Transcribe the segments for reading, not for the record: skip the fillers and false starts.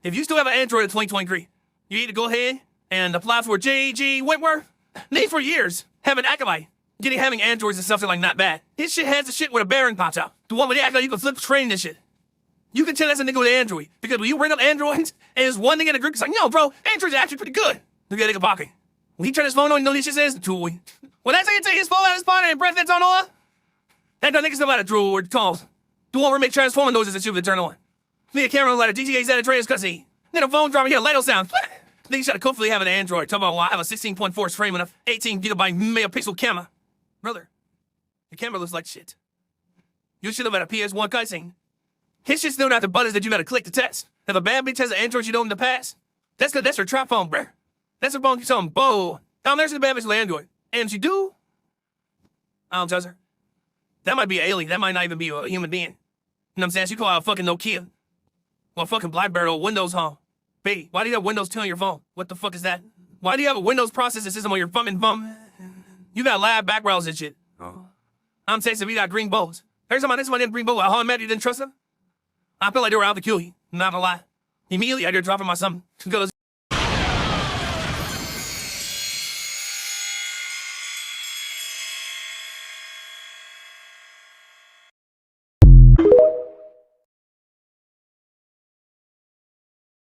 If you still have an Android in 2023, you need to go ahead and apply for J.G. Wentworth. Named for years, having Acolyte. Having androids and stuff is like not bad. His shit has the shit where the bearing pops out. The one with the Acolyte, you can flip train this shit. You can tell that's a nigga with an Android. Because when you bring up Androids, and there's one nigga in the group that's like, yo, bro, Androids are actually pretty good. Look at that nigga pocket. When he turned his phone on, you know this shit says the tool. When that nigga take his phone out of his pocket and breath that's on all, that nigga still out of drool or calls. The one where make transforming noises that you would turn on. Me a camera like a GTA San Andreas cutscene. Then a phone drop, you hear a Lego sound. Then you should hopefully have an Android. Talk about why I have a 16.4 frame and a 18 gigabyte megapixel camera. Brother, your camera looks like shit. You should have had a PS1 cutscene. His shit's still not the buttons that you gotta click to test. If a bad bitch has an Android you don't in the past, that's good. That's her trap phone, bruh. That's her phone you tell him, bo. There's the bad bitch with Android. And if you do, I don't judge her. That might be an alien. That might not even be a human being. You know what I'm saying? She call out a fucking Nokia. Well, fucking Blackberry or Windows home. Baby, why do you have Windows 2 on your phone? What the fuck is that? Why do you have a Windows processing system on your phone? You got live backgrounds and shit. I'm saying we got green bows. Every time I didn't green bow, how mad you didn't trust them? I felt like they were out to kill you. Not a lie. Immediately I did dropping my son.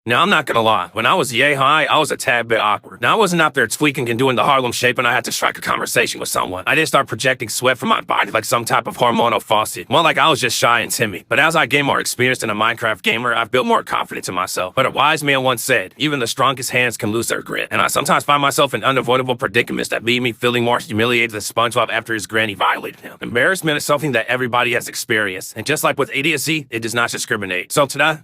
Now, I'm not gonna lie. When I was yay high, I was a tad bit awkward. Now, I wasn't out there tweaking and doing the Harlem shape and I had to strike a conversation with someone. I didn't start projecting sweat from my body like some type of hormonal faucet. More like I was just shy and timid. But as I gained more experience than a Minecraft gamer, I've built more confidence in myself. But a wise man once said, even the strongest hands can lose their grit. And I sometimes find myself in unavoidable predicaments that leave me feeling more humiliated than SpongeBob after his granny violated him. Embarrassment is something that everybody has experienced. And just like with idiocy, it does not discriminate. So today,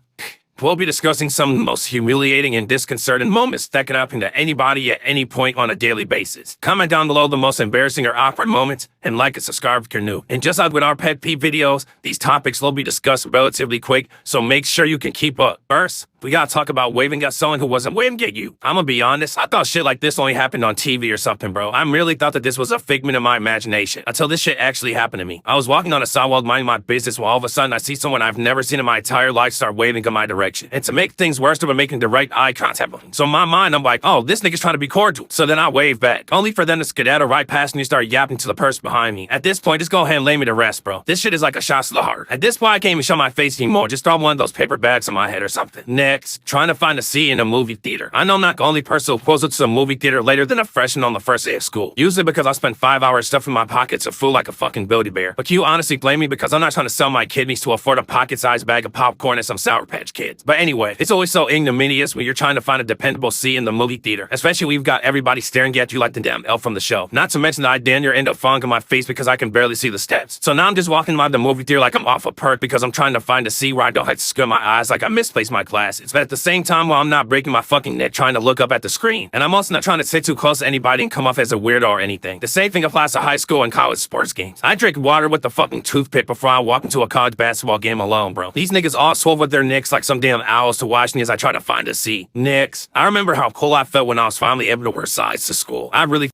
we'll be discussing some of the most humiliating and disconcerting moments that can happen to anybody at any point on a daily basis. Comment down below the most embarrassing or awkward moments, and like and subscribe if you're new. And just like with our pet peeve videos, these topics will be discussed relatively quick, so make sure you can keep up. First, we gotta talk about waving at someone who wasn't waving at you. I'm gonna be honest, I thought shit like this only happened on TV or something, bro. I really thought that this was a figment of my imagination until this shit actually happened to me. I was walking on a sidewalk minding my business while all of a sudden I see someone I've never seen in my entire life start waving in my direction. And to make things worse, they were making the right eye contact with me. So in my mind, I'm like, oh, this nigga's trying to be cordial. So then I wave back, only for them to skedaddle right past me and start yapping to the person behind me. At this point, just go ahead and lay me to rest, bro. This shit is like a shot to the heart. At this point, I can't even show my face anymore. Just throw one of those paper bags on my head or something. Next, trying to find a seat in a movie theater. I know I'm not the only person who pulls up to a movie theater later than a freshman on the first day of school. Usually because I spent 5 hours stuffing my pockets a fool like a fucking Build-A Bear. But can you honestly blame me because I'm not trying to sell my kidneys to afford a pocket-sized bag of popcorn and some Sour Patch Kids. But anyway, it's always so ignominious when you're trying to find a dependable seat in the movie theater. Especially when you've got everybody staring at you like the damn elf from the show. Not to mention that I damn near end up falling on my face because I can barely see the steps. So now I'm just walking by the movie theater like I'm off a perk because I'm trying to find a seat where I don't have to squint my eyes like I misplaced my glasses. But at the same time, while I'm not breaking my fucking neck trying to look up at the screen. And I'm also not trying to sit too close to anybody and come off as a weirdo or anything. The same thing applies to high school and college sports games. I drink water with the fucking toothpick before I walk into a college basketball game alone, bro. These niggas all swole with their necks like some damn owls to watch me as I try to find a seat. Next, I remember how cool I felt when I was finally able to wear sides to school. I really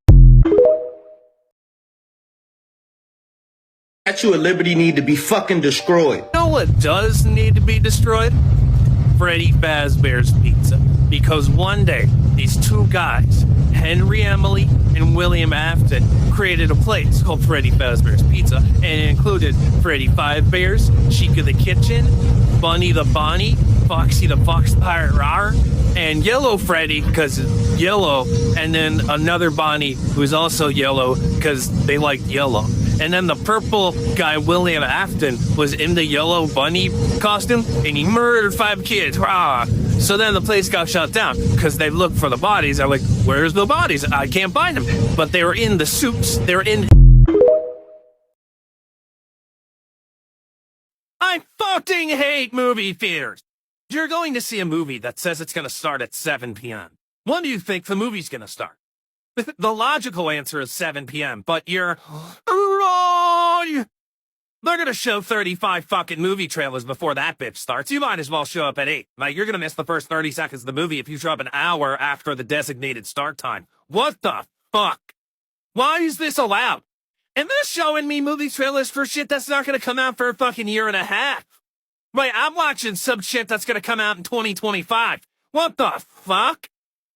Statue of Liberty need to be fucking destroyed. You know what does need to be destroyed? Freddy Fazbear's Pizza. Because one day, these two guys, Henry Emily and William Afton, created a place called Freddy Fazbear's Pizza, and it included Freddy Fazbear's, Chica the Kitchen, Bunny the Bonnie, Foxy the Fox Pirate Rar, and Yellow Freddy, because yellow, and then another Bonnie who's also yellow, because they like yellow. And then the purple guy, William Afton, was in the yellow bunny costume, and he murdered 5 kids. Rah. So then the place got shut down, because they looked for the bodies. They're like, where's the bodies? I can't find them. But they were in the suits. They were in... I fucking hate movie theaters. You're going to see a movie that says it's going to start at 7 p.m. When do you think the movie's going to start? The logical answer is 7 p.m., but you're wrong! They're gonna show 35 fucking movie trailers before that bitch starts. You might as well show up at 8. Like, you're gonna miss the first 30 seconds of the movie if you show up an hour after the designated start time. What the fuck? Why is this allowed? And they're showing me movie trailers for shit that's not gonna come out for a fucking year and a half. Wait, I'm watching some shit that's gonna come out in 2025. What the fuck?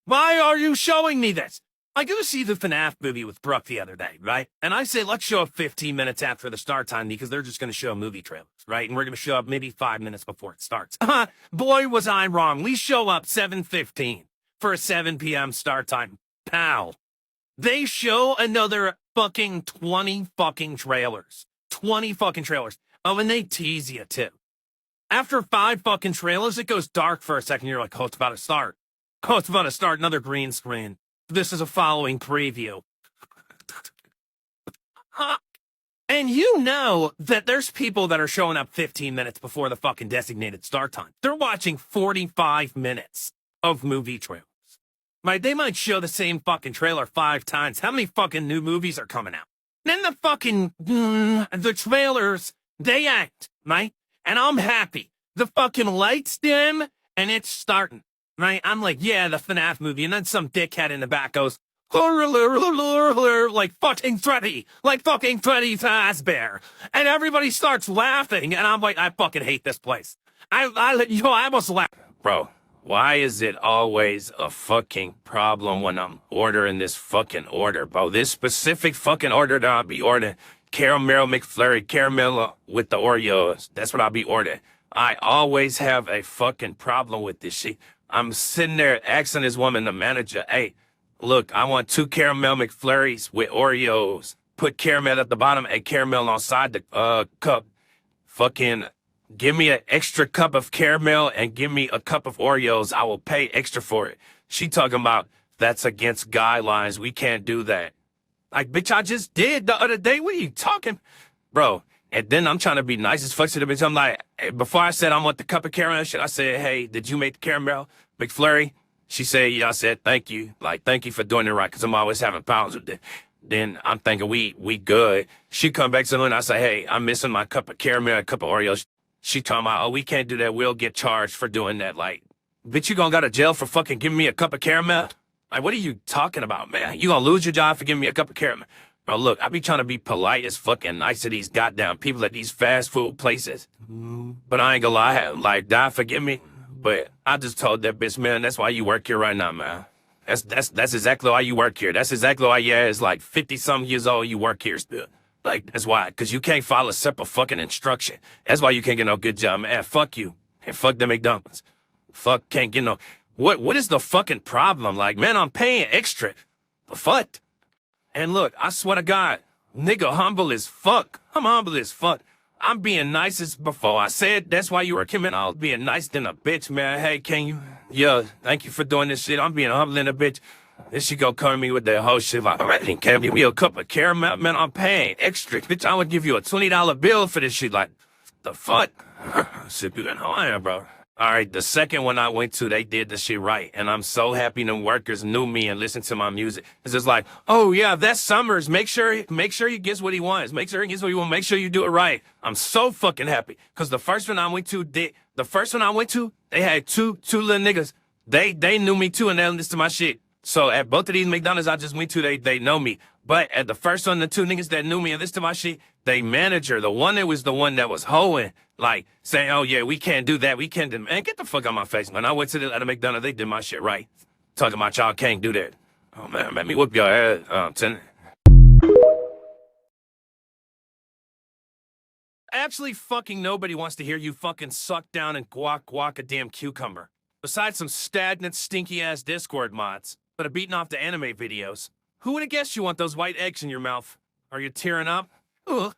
Why are you showing me this? I go see the FNAF movie with Brooke the other day, right? And I say, let's show up 15 minutes after the start time because they're just going to show movie trailers, right? And we're going to show up maybe 5 minutes before it starts. Boy, was I wrong. We show up 7:15 for a 7 p.m. start time. Pal. They show another fucking 20 fucking trailers. 20 fucking trailers. Oh, and they tease you too. After 5 fucking trailers, it goes dark for a second. You're like, oh, it's about to start. Oh, it's about to start. Another green screen. This is a following preview. And you know that there's people that are showing up 15 minutes before the fucking designated start time. They're watching 45 minutes of movie trailers. Right? They might show the same fucking trailer 5 times. How many fucking new movies are coming out? Then the fucking, the trailers, they act, right? And I'm happy. The fucking lights dim and it's starting. Right? I'm like, yeah, the FNAF movie. And then some dickhead in the back goes, like fucking Freddy. Like fucking Freddy Fazbear. And everybody starts laughing. And I'm like, I fucking hate this place. I almost laughed. Bro, why is it always a fucking problem when I'm ordering this fucking order, bro? This specific fucking order that I'll be ordering. Caramel McFlurry, caramel with the Oreos. That's what I'll be ordering. I always have a fucking problem with this shit. I'm sitting there asking this woman, the manager, hey, look, I want 2 caramel McFlurries with Oreos. Put caramel at the bottom and caramel on side the cup. Fucking give me an extra cup of caramel and give me a cup of Oreos. I will pay extra for it. She talking about that's against guidelines. We can't do that. Like, bitch, I just did the other day. What are you talking? Bro, and then I'm trying to be nice as fuck to the bitch. I'm like, before I said I want the cup of caramel shit, I said, hey, did you make the caramel McFlurry? She said, yeah. I said, thank you. Like, thank you for doing it right, because I'm always having problems with it. Then I'm thinking we good. She come back to me and I say, hey, I'm missing my cup of caramel, a cup of Oreos. She talking about, oh, we can't do that. We'll get charged for doing that. Like, bitch, you gonna go to jail for fucking giving me a cup of caramel? Like, what are you talking about, man? You gonna lose your job for giving me a cup of caramel? Bro, look, I be trying to be polite as fucking nice to these goddamn people at these fast food places. But I ain't gonna lie, like, God forgive me. But I just told that bitch, man, that's why you work here right now, man. That's exactly why you work here. That's exactly why your ass like 50-something years old, you work here still. Like, that's why. Because you can't follow simple fucking instruction. That's why you can't get no good job, man. Fuck you. And fuck the McDonald's. Fuck, can't get no... What is the fucking problem? Like, man, I'm paying extra. The fuck? And look, I swear to God, nigga humble as fuck. I'm humble as fuck. I'm being nice as before. I said that's why you were coming out being nice than a bitch, man. Hey, can you? Yeah, thank you for doing this shit. I'm being humble than a bitch. Then she go come to me with that whole shit like, can you give me a cup of caramel? Man, I'm paying extra. Bitch, I would give you a $20 bill for this shit. Like, the fuck? Sip you in Hawaii, bro. All right, the second one I went to, they did the shit right. And I'm so happy them workers knew me and listened to my music. It's just like, oh, yeah, that's Summers. Make sure he gets what he wants. Make sure he gets what he wants. Make sure you do it right. I'm so fucking happy. Because the first one I went to, they had two little niggas. They knew me, too, and they listened to my shit. So at both of these McDonald's I just went to, they know me. But at the first one, the 2 niggas that knew me and listened to my shit, they manager, the one that was the one that was hoeing, like, saying, oh, yeah, we can't do that. We can't do... Man, get the fuck out my face, man. I went to the McDonald's. They did my shit right. Talking about y'all can't do that. Oh, man, let me whoop your ass. Actually, fucking nobody wants to hear you fucking suck down and guac a damn cucumber. Besides some stagnant, stinky-ass Discord mods that are beating off the anime videos. Who would have guessed you want those white eggs in your mouth? Are you tearing up? Ugh.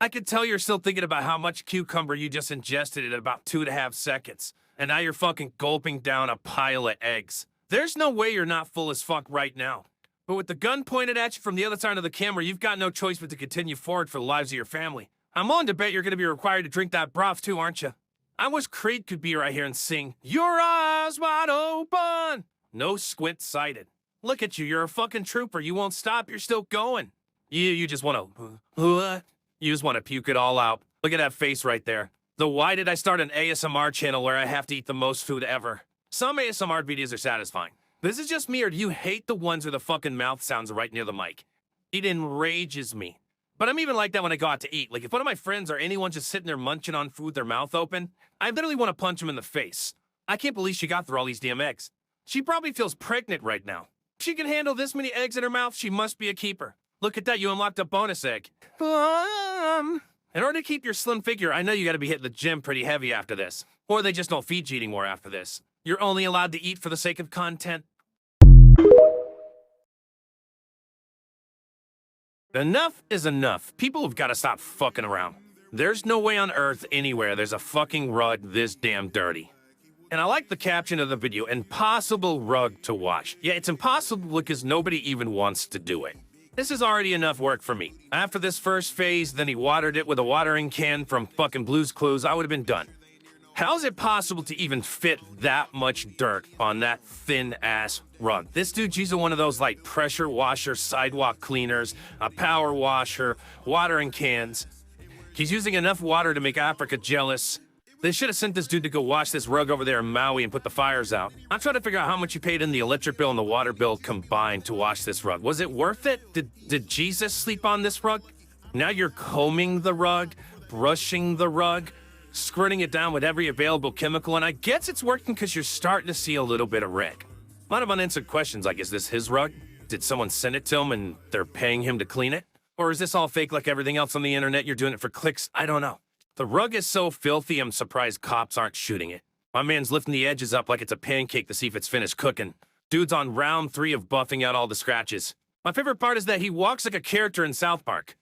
I could tell you're still thinking about how much cucumber you just ingested in about 2.5 seconds. And now you're fucking gulping down a pile of eggs. There's no way you're not full as fuck right now. But with the gun pointed at you from the other side of the camera, you've got no choice but to continue forward for the lives of your family. I'm willing to bet you're going to be required to drink that broth too, aren't you? I wish Creed could be right here and sing, "Your eyes wide open." No squint sighted. Look at you, you're a fucking trooper. You won't stop, you're still going. You just want to, you just want to puke it all out. Look at that face right there. The why did I start an ASMR channel where I have to eat the most food ever? Some ASMR videos are satisfying. This is just me, or do you hate the ones where the fucking mouth sounds right near the mic? It enrages me. But I'm even like that when I go out to eat. Like, if one of my friends or anyone just sitting there munching on food, their mouth open, I literally want to punch them in the face. I can't believe she got through all these damn eggs. She probably feels pregnant right now. If she can handle this many eggs in her mouth, she must be a keeper. Look at that, you unlocked a bonus egg. In order to keep your slim figure, I know you gotta be hitting the gym pretty heavy after this. Or they just don't feed you anymore after this. You're only allowed to eat for the sake of content. Enough is enough. People have got to stop fucking around. There's no way on earth anywhere there's a fucking rug this damn dirty. And I like the caption of the video, impossible rug to wash. Yeah, it's impossible because nobody even wants to do it. This is already enough work for me. After this first phase, then he watered it with a watering can from fucking Blue's Clues, I would have been done. How is it possible to even fit that much dirt on that thin-ass rug? This dude's using one of those, like, pressure washer sidewalk cleaners, a power washer, watering cans. He's using enough water to make Africa jealous. They should have sent this dude to go wash this rug over there in Maui and put the fires out. I'm trying to figure out how much you paid in the electric bill and the water bill combined to wash this rug. Was it worth it? Did Jesus sleep on this rug? Now you're combing the rug, brushing the rug, squirting it down with every available chemical, and I guess it's working because you're starting to see a little bit of red. A lot of unanswered questions like, is this his rug? Did someone send it to him and they're paying him to clean it? Or is this all fake like everything else on the internet? You're doing it for clicks? I don't know. The rug is so filthy, I'm surprised cops aren't shooting it. My man's lifting the edges up like it's a pancake to see if it's finished cooking. Dude's on round 3 of buffing out all the scratches. My favorite part is that he walks like a character in South Park.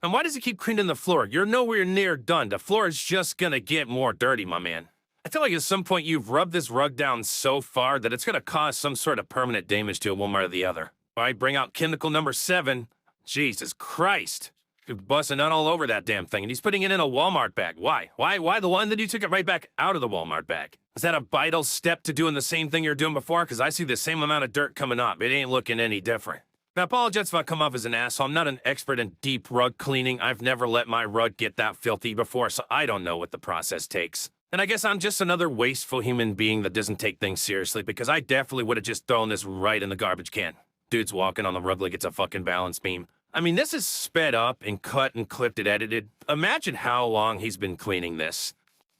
And why does he keep cleaning the floor? You're nowhere near done. The floor is just gonna get more dirty, my man. I feel like at some point you've rubbed this rug down so far that it's gonna cause some sort of permanent damage to it one way or the other. All right, bring out chemical number 7. Jesus Christ. You're busting out all over that damn thing, and he's putting it in a Walmart bag. Why? Why the one that you took it right back out of the Walmart bag? Is that a vital step to doing the same thing you're doing before? Because I see the same amount of dirt coming up. It ain't looking any different. Now, apologize if I come off as an asshole. I'm not an expert in deep rug cleaning. I've never let my rug get that filthy before, so I don't know what the process takes. And I guess I'm just another wasteful human being that doesn't take things seriously, because I definitely would have just thrown this right in the garbage can. Dude's walking on the rug like it's a fucking balance beam. I mean, this is sped up and cut and clipped and edited. Imagine how long he's been cleaning this.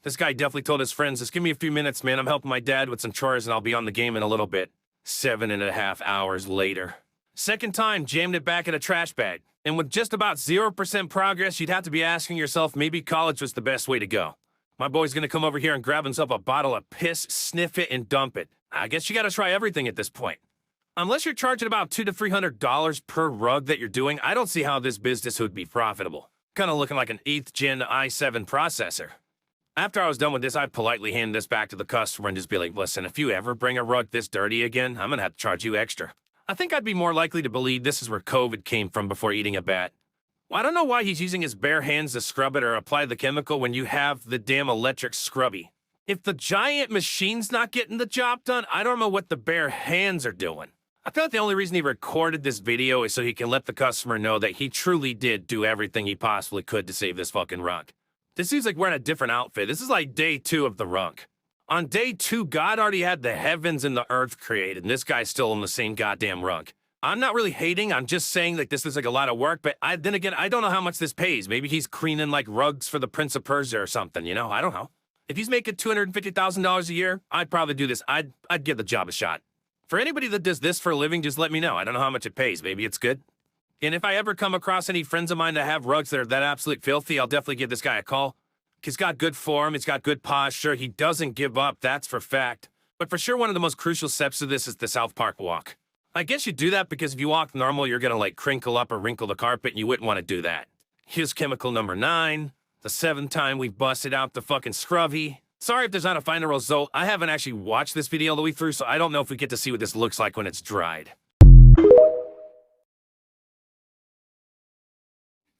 This guy definitely told his friends, just give me a few minutes, man. I'm helping my dad with some chores and I'll be on the game in a little bit. 7.5 hours later. Second time, jammed it back in a trash bag. And with just about 0% progress, you'd have to be asking yourself, maybe college was the best way to go. My boy's gonna come over here and grab himself a bottle of piss, sniff it, and dump it. I guess you gotta try everything at this point. Unless you're charging about $200 to $300 per rug that you're doing, I don't see how this business would be profitable. Kind of looking like an 8th gen i7 processor. After I was done with this, I'd politely hand this back to the customer and just be like, listen, if you ever bring a rug this dirty again, I'm gonna have to charge you extra. I think I'd be more likely to believe this is where COVID came from before eating a bat. Well, I don't know why he's using his bare hands to scrub it or apply the chemical when you have the damn electric scrubby. If the giant machine's not getting the job done, I don't know what the bare hands are doing. I feel like the only reason he recorded this video is so he can let the customer know that he truly did do everything he possibly could to save this fucking rug. This dude's like wearing a different outfit. This is like day 2 of the rug. On day 2, God already had the heavens and the earth created, and this guy's still on the same goddamn rug. I'm not really hating, I'm just saying that this is like a lot of work, but then again, I don't know how much this pays. Maybe he's cleaning like rugs for the Prince of Persia or something, you know? I don't know. If he's making $250,000 a year, I'd probably do this. I'd give the job a shot. For anybody that does this for a living, just let me know. I don't know how much it pays. Maybe it's good. And if I ever come across any friends of mine that have rugs that are that absolute filthy, I'll definitely give this guy a call. He's got good form. He's got good posture. He doesn't give up. That's for fact. But for sure, one of the most crucial steps of this is the South Park walk. I guess you do that because if you walk normal, you're going to like crinkle up or wrinkle the carpet, and you wouldn't want to do that. Here's chemical number 9. The 7th time we busted out the fucking scrubby. Sorry if there's not a final result. I haven't actually watched this video all the way through, so I don't know if we get to see what this looks like when it's dried.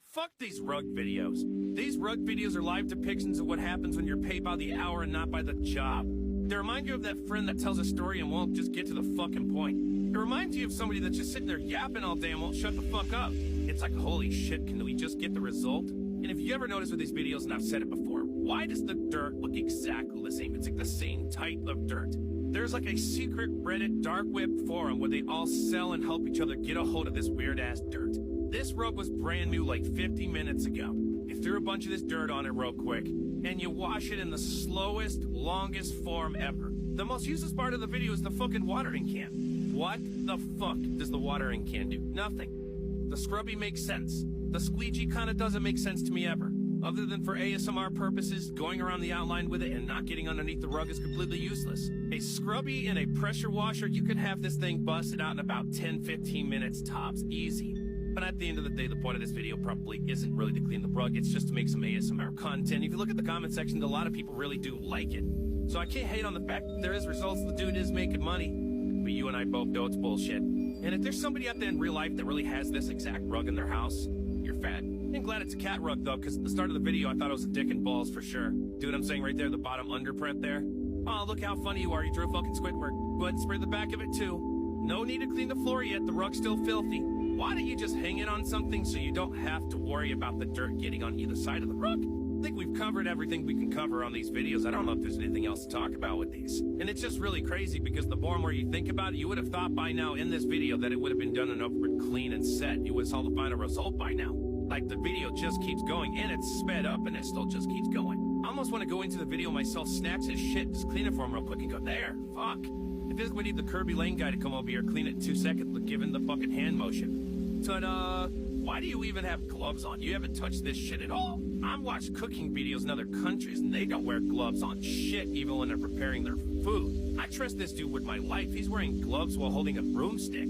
Fuck these rug videos. These rug videos are live depictions of what happens when you're paid by the hour and not by the job. They remind you of that friend that tells a story and won't just get to the fucking point. It reminds you of somebody that's just sitting there yapping all day and won't shut the fuck up. It's like, holy shit, can we just get the result? And if you ever notice with these videos, and I've said it before, why does the dirt look exactly the same? It's like the same type of dirt. There's like a secret Reddit dark web forum where they all sell and help each other get a hold of this weird-ass dirt. This rug was brand new like 50 minutes ago. You threw a bunch of this dirt on it real quick, and you wash it in the slowest, longest form ever. The most useless part of the video is the fucking watering can. What the fuck does the watering can do? Nothing. The scrubby makes sense. The squeegee kinda doesn't make sense to me ever. Other than for ASMR purposes, going around the outline with it and not getting underneath the rug is completely useless. A scrubby and a pressure washer, you could have this thing busted out in about 10-15 minutes tops, easy. But at the end of the day, the point of this video probably isn't really to clean the rug, it's just to make some ASMR content. If you look at the comment section, a lot of people really do like it. So I can't hate on the fact that there is results, the dude is making money. But you and I both know it's bullshit. And if there's somebody out there in real life that really has this exact rug in their house, you're fat. I'm glad it's a cat rug though, because at the start of the video I thought it was a dick and balls for sure. Dude, I'm saying right there, the bottom underprint there. Oh, look how funny you are, you drew fucking Squidward. Go ahead and spray the back of it too. No need to clean the floor yet, the rug's still filthy. Why don't you just hang it on something so you don't have to worry about the dirt getting on either side of the rug? I think we've covered everything we can cover on these videos. I don't know if there's anything else to talk about with these. And it's just really crazy because the more and more you think about it, you would have thought by now in this video that it would have been done and over clean and set. You would have saw the final result by now. Like the video just keeps going and it's sped up and it still just keeps going. I almost want to go into the video myself, snatch his shit, just clean it for him real quick and go, there, fuck. I feel like we need the Kirby Lane guy to come over here, clean it in 2 seconds, given the fucking hand motion. Ta-da! Why do you even have gloves on? You haven't touched this shit at all. I've watched cooking videos in other countries and they don't wear gloves on shit even when they're preparing their food. I trust this dude with my life. He's wearing gloves while holding a broomstick.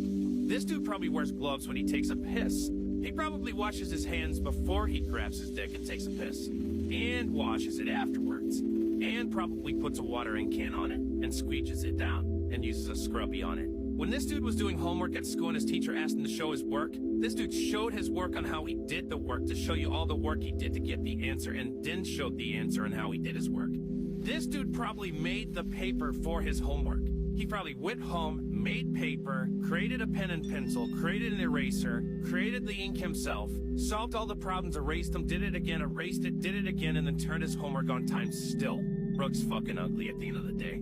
This dude probably wears gloves when he takes a piss. He probably washes his hands before he grabs his dick and takes a piss. And washes it afterwards. And probably puts a watering can on it and squeegees it down and uses a scrubby on it. When this dude was doing homework at school and his teacher asked him to show his work, this dude showed his work on how he did the work to show you all the work he did to get the answer and then showed the answer and how he did his work. This dude probably made the paper for his homework. He probably went home, made paper, created a pen and pencil, created an eraser, created the ink himself, solved all the problems, erased them, did it again, erased it, did it again, and then turned his homework on time still. Rug's fucking ugly at the end of the day.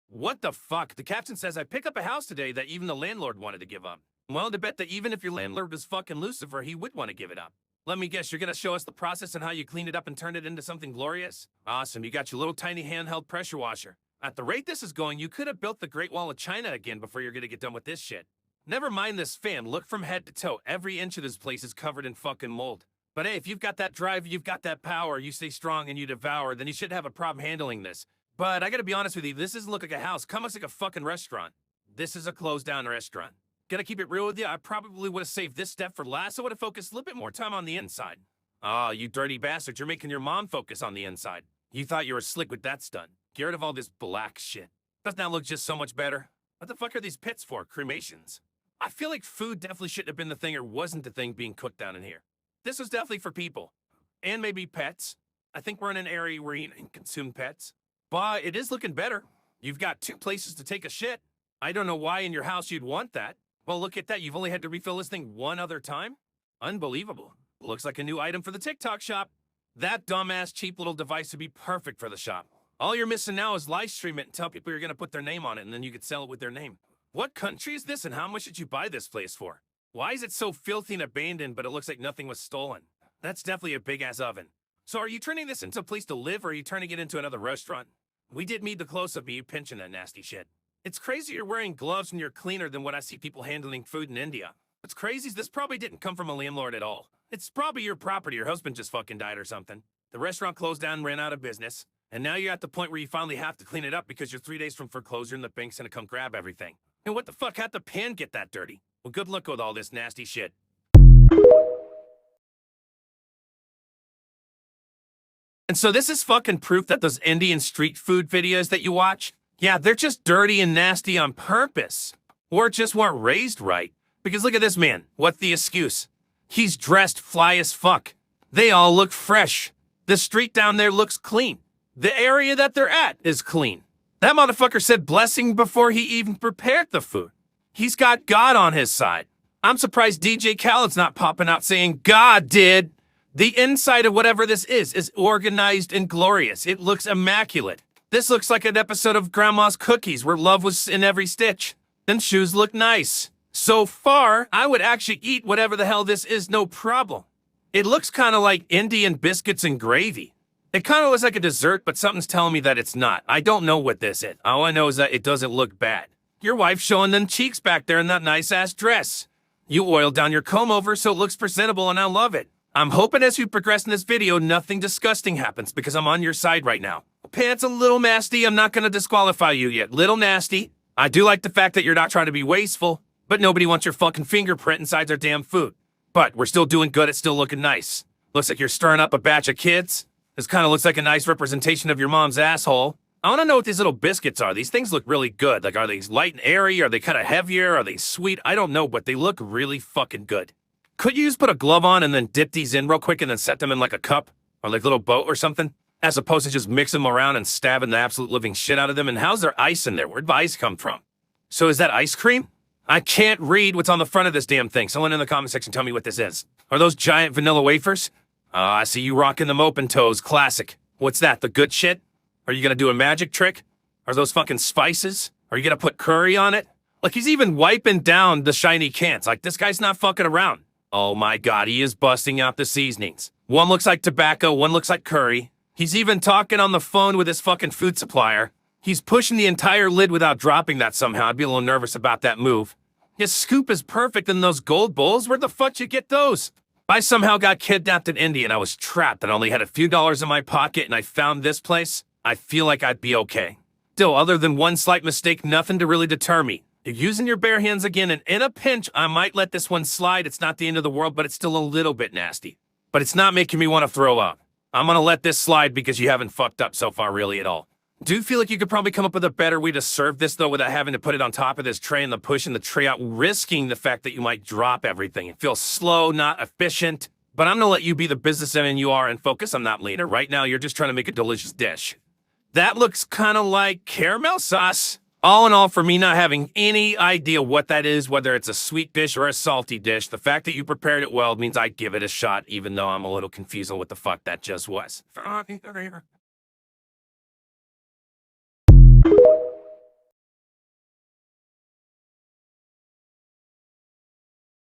What the fuck? The captain says I pick up a house today that even the landlord wanted to give up. Well, to bet that even if your landlord was fucking Lucifer, he would want to give it up. Let me guess, you're gonna show us the process and how you cleaned it up and turned it into something glorious? Awesome, you got your little tiny handheld pressure washer. At the rate this is going, you could have built the Great Wall of China again before you're gonna get done with this shit. Never mind this fan, look from head to toe. Every inch of this place is covered in fucking mold. But hey, if you've got that drive, you've got that power, you stay strong and you devour, then you shouldn't have a problem handling this. But I gotta be honest with you, this doesn't look like a house. Come looks like a fucking restaurant. This is a closed down restaurant. Gotta keep it real with you, I probably would have saved this step for last. I would have focused a little bit more time on the inside. Oh, you dirty bastard, you're making your mom focus on the inside. You thought you were slick with that stunt. Get rid of all this black shit. Doesn't that look just so much better? What the fuck are these pits for? Cremations? I feel like food definitely shouldn't have been the thing or wasn't the thing being cooked down in here. This was definitely for people. And maybe pets. I think we're in an area where you can consume pets. But it is looking better. You've got 2 places to take a shit. I don't know why in your house you'd want that. Well, look at that. You've only had to refill this thing 1 other time? Unbelievable. Looks like a new item for the TikTok shop. That dumbass cheap little device would be perfect for the shop. All you're missing now is live stream it and tell people you're going to put their name on it and then you could sell it with their name. What country is this and how much did you buy this place for? Why is it so filthy and abandoned but it looks like nothing was stolen? That's definitely a big-ass oven. So are you turning this into a place to live or are you turning it into another restaurant? We did meet the close-up of you pinching that nasty shit. It's crazy you're wearing gloves when you're cleaner than what I see people handling food in India. What's crazy is this probably didn't come from a landlord at all. It's probably your property. Your husband just fucking died or something. The restaurant closed down and ran out of business. And now you're at the point where you finally have to clean it up because you're 3 days from foreclosure and the bank's gonna come grab everything. And what the fuck, how'd the pan get that dirty? Well, good luck with all this nasty shit. And so this is fucking proof that those Indian street food videos that you watch, yeah, they're just dirty and nasty on purpose. Or just weren't raised right. Because look at this man. What's the excuse? He's dressed fly as fuck. They all look fresh. The street down there looks clean. The area that they're at is clean. That motherfucker said blessing before he even prepared the food. He's got God on his side. I'm surprised DJ Khaled's not popping out saying, God did. The inside of whatever this is organized and glorious. It looks immaculate. This looks like an episode of Grandma's Cookies where love was in every stitch. Them shoes look nice. So far, I would actually eat whatever the hell this is, no problem. It looks kind of like Indian biscuits and gravy. It kind of looks like a dessert, but something's telling me that it's not. I don't know what this is. All I know is that it doesn't look bad. Your wife's showing them cheeks back there in that nice-ass dress. You oiled down your comb over so it looks presentable, and I love it. I'm hoping as we progress in this video, nothing disgusting happens because I'm on your side right now. Pants a little nasty. I'm not going to disqualify you yet. Little nasty. I do like the fact that you're not trying to be wasteful, but nobody wants your fucking fingerprint inside their damn food. But we're still doing good. It's still looking nice. Looks like you're stirring up a batch of kids. This kind of looks like a nice representation of your mom's asshole. I want to know what these little biscuits are. These things look really good. Like, are they light and airy? Are they kind of heavier? Are they sweet? I don't know, but they look really fucking good. Could you just put a glove on and then dip these in real quick and then set them in like a cup or like a little boat or something? As opposed to just mixing them around and stabbing the absolute living shit out of them. And how's there ice in there? Where'd the ice come from? So is that ice cream? I can't read what's on the front of this damn thing. Someone in the comment section tell me what this is. Are those giant vanilla wafers? I see you rocking them open toes. Classic. What's that? The good shit? Are you gonna do a magic trick? Are those fucking spices? Are you gonna put curry on it? Like, he's even wiping down the shiny cans. Like, this guy's not fucking around. Oh my god, he is busting out the seasonings. One looks like tobacco, one looks like curry. He's even talking on the phone with his fucking food supplier. He's pushing the entire lid without dropping that somehow. I'd be a little nervous about that move. His scoop is perfect in those gold bowls. Where the fuck you get those? I somehow got kidnapped in India and I was trapped and only had a few dollars in my pocket and I found this place. I feel like I'd be okay. Still, other than one slight mistake, nothing to really deter me. You're using your bare hands again, and in a pinch, I might let this one slide. It's not the end of the world, but it's still a little bit nasty. But it's not making me want to throw up. I'm gonna let this slide because you haven't fucked up so far really at all. Do feel like you could probably come up with a better way to serve this, though, without having to put it on top of this tray and pushing the tray out, risking the fact that you might drop everything. It feels slow, not efficient. But I'm gonna let you be the businessman you are and focus. I'm not leader. Right now, you're just trying to make a delicious dish. That looks kind of like caramel sauce. All in all, for me not having any idea what that is, whether it's a sweet dish or a salty dish, the fact that you prepared it well means I give it a shot, even though I'm a little confused on what the fuck that just was.